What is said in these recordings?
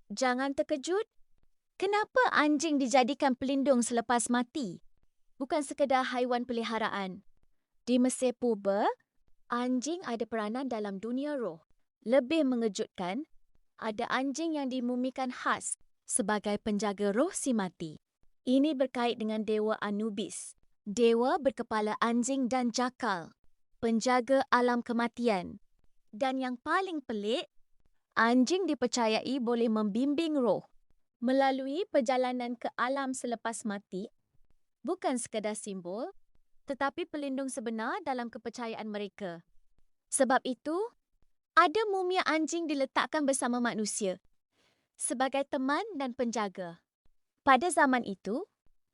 Jangan terkejut. Kenapa anjing dijadikan pelindung selepas mati? Bukan sekadar haiwan peliharaan. Di Mesir Purba, anjing ada peranan dalam dunia roh. Lebih mengejutkan, ada anjing yang dimumikan khas sebagai penjaga roh si mati. Ini berkait dengan dewa Anubis, dewa berkepala anjing dan jakal, penjaga alam kematian. Dan yang paling pelik, anjing dipercayai boleh membimbing roh melalui perjalanan ke alam selepas mati, bukan sekadar simbol, tetapi pelindung sebenar dalam kepercayaan mereka. Sebab itu, ada mumia anjing diletakkan bersama manusia sebagai teman dan penjaga. Pada zaman itu,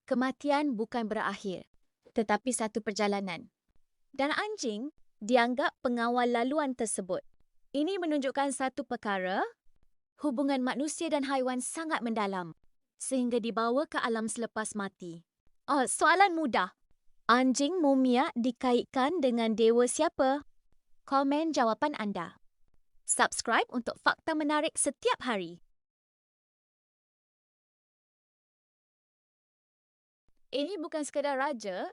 kematian bukan berakhir, tetapi satu perjalanan. Dan anjing dianggap pengawal laluan tersebut. Ini menunjukkan satu perkara, hubungan manusia dan haiwan sangat mendalam sehingga dibawa ke alam selepas mati. Soalan mudah. Anjing mumia dikaitkan dengan dewa siapa? Komen jawapan anda. Subscribe untuk fakta menarik setiap hari. Ini bukan sekadar raja.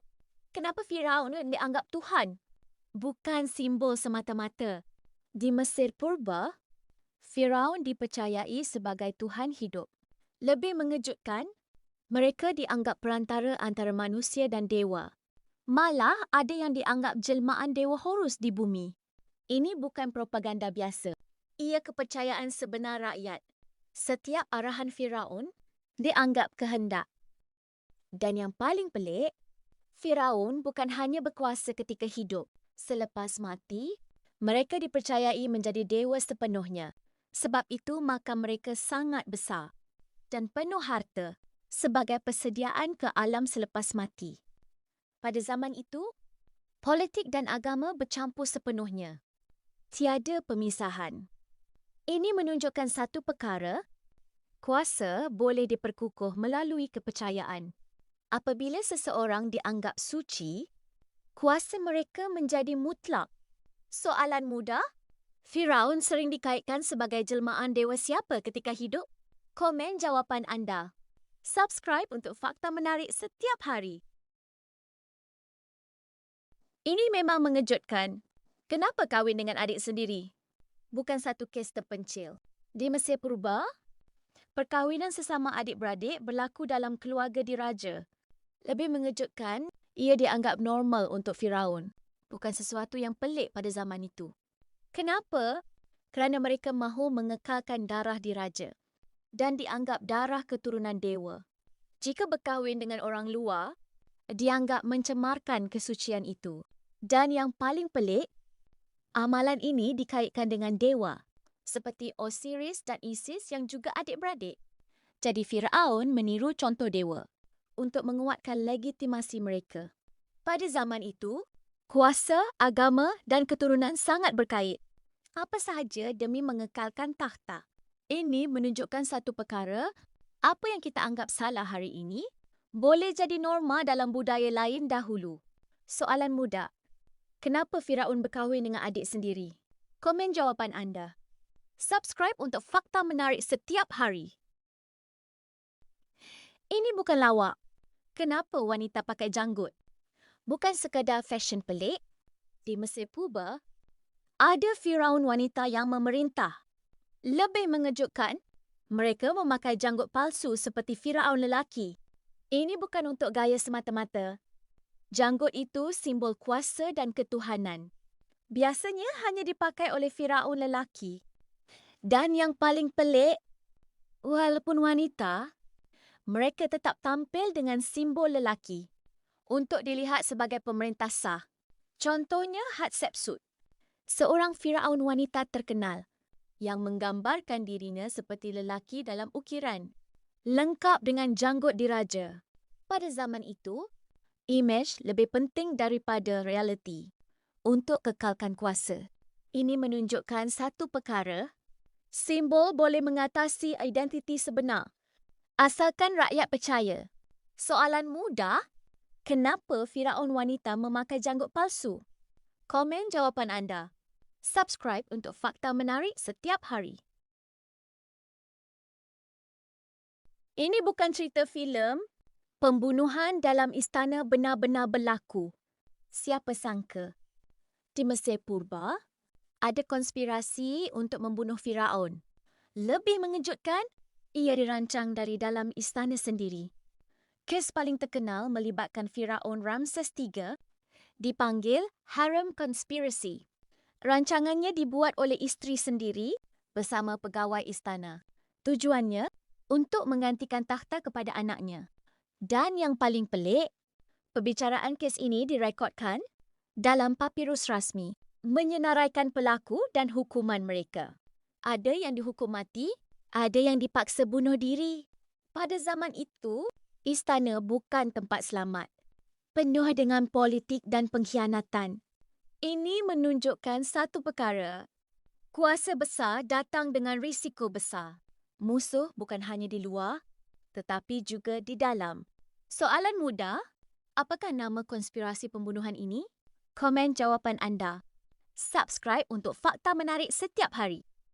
Kenapa Firaun dianggap Tuhan? Bukan simbol semata-mata. Di Mesir Purba, Firaun dipercayai sebagai Tuhan hidup. Lebih mengejutkan, mereka dianggap perantara antara manusia dan dewa. Malah ada yang dianggap jelmaan dewa Horus di bumi. Ini bukan propaganda biasa. Ia kepercayaan sebenar rakyat. Setiap arahan Firaun dianggap kehendak. Dan yang paling pelik, Firaun bukan hanya berkuasa ketika hidup. Selepas mati, mereka dipercayai menjadi dewa sepenuhnya. Sebab itu makam mereka sangat besar dan penuh harta sebagai persediaan ke alam selepas mati. Pada zaman itu, politik dan agama bercampur sepenuhnya. Tiada pemisahan. Ini menunjukkan satu perkara, kuasa boleh diperkukuh melalui kepercayaan. Apabila seseorang dianggap suci, kuasa mereka menjadi mutlak. Soalan mudah, Firaun sering dikaitkan sebagai jelmaan dewa siapa ketika hidup? Komen jawapan anda. Subscribe untuk fakta menarik setiap hari. Ini memang mengejutkan. Kenapa kahwin dengan adik sendiri? Bukan satu kes terpencil. Di Mesir Purba, perkahwinan sesama adik-beradik berlaku dalam keluarga diraja. Lebih mengejutkan, ia dianggap normal untuk Firaun. Bukan sesuatu yang pelik pada zaman itu. Kenapa? Kerana mereka mahu mengekalkan darah diraja dan dianggap darah keturunan dewa. Jika berkahwin dengan orang luar, dianggap mencemarkan kesucian itu. Dan yang paling pelik, amalan ini dikaitkan dengan dewa, seperti Osiris dan Isis yang juga adik-beradik. Jadi Firaun meniru contoh dewa untuk menguatkan legitimasi mereka. Pada zaman itu, kuasa, agama dan keturunan sangat berkait. Apa sahaja demi mengekalkan takhta. Ini menunjukkan satu perkara, apa yang kita anggap salah hari ini, boleh jadi norma dalam budaya lain dahulu. Soalan mudah. Kenapa Firaun berkahwin dengan adik sendiri? Komen jawapan anda. Subscribe untuk fakta menarik setiap hari. Ini bukan lawak. Kenapa wanita pakai janggut? Bukan sekadar fashion pelik. Di Mesir Purba, ada Firaun wanita yang memerintah. Lebih mengejutkan, mereka memakai janggut palsu seperti Firaun lelaki. Ini bukan untuk gaya semata-mata. Janggut itu simbol kuasa dan ketuhanan. Biasanya hanya dipakai oleh Firaun lelaki. Dan yang paling pelik, walaupun wanita, mereka tetap tampil dengan simbol lelaki untuk dilihat sebagai pemerintah sah. Contohnya Hatshepsut, seorang Firaun wanita terkenal yang menggambarkan dirinya seperti lelaki dalam ukiran, lengkap dengan janggut diraja. Pada zaman itu, imej lebih penting daripada realiti untuk kekalkan kuasa. Ini menunjukkan satu perkara, simbol boleh mengatasi identiti sebenar, asalkan rakyat percaya. Soalan mudah, kenapa Firaun wanita memakai janggut palsu? Komen jawapan anda. Subscribe untuk fakta menarik setiap hari. Ini bukan cerita filem. Pembunuhan dalam istana benar-benar berlaku. Siapa sangka? Di Mesir Purba, ada konspirasi untuk membunuh Firaun. Lebih mengejutkan, ia dirancang dari dalam istana sendiri. Kes paling terkenal melibatkan Firaun Ramses III dipanggil Harem Conspiracy. Rancangannya dibuat oleh isteri sendiri bersama pegawai istana. Tujuannya untuk menggantikan takhta kepada anaknya. Dan yang paling pelik, perbicaraan kes ini direkodkan dalam papirus rasmi, menyenaraikan pelaku dan hukuman mereka. Ada yang dihukum mati, ada yang dipaksa bunuh diri. Pada zaman itu, istana bukan tempat selamat. Penuh dengan politik dan pengkhianatan. Ini menunjukkan satu perkara. Kuasa besar datang dengan risiko besar. Musuh bukan hanya di luar, tetapi juga di dalam. Soalan mudah, apakah nama konspirasi pembunuhan ini? Komen jawapan anda. Subscribe untuk fakta menarik setiap hari.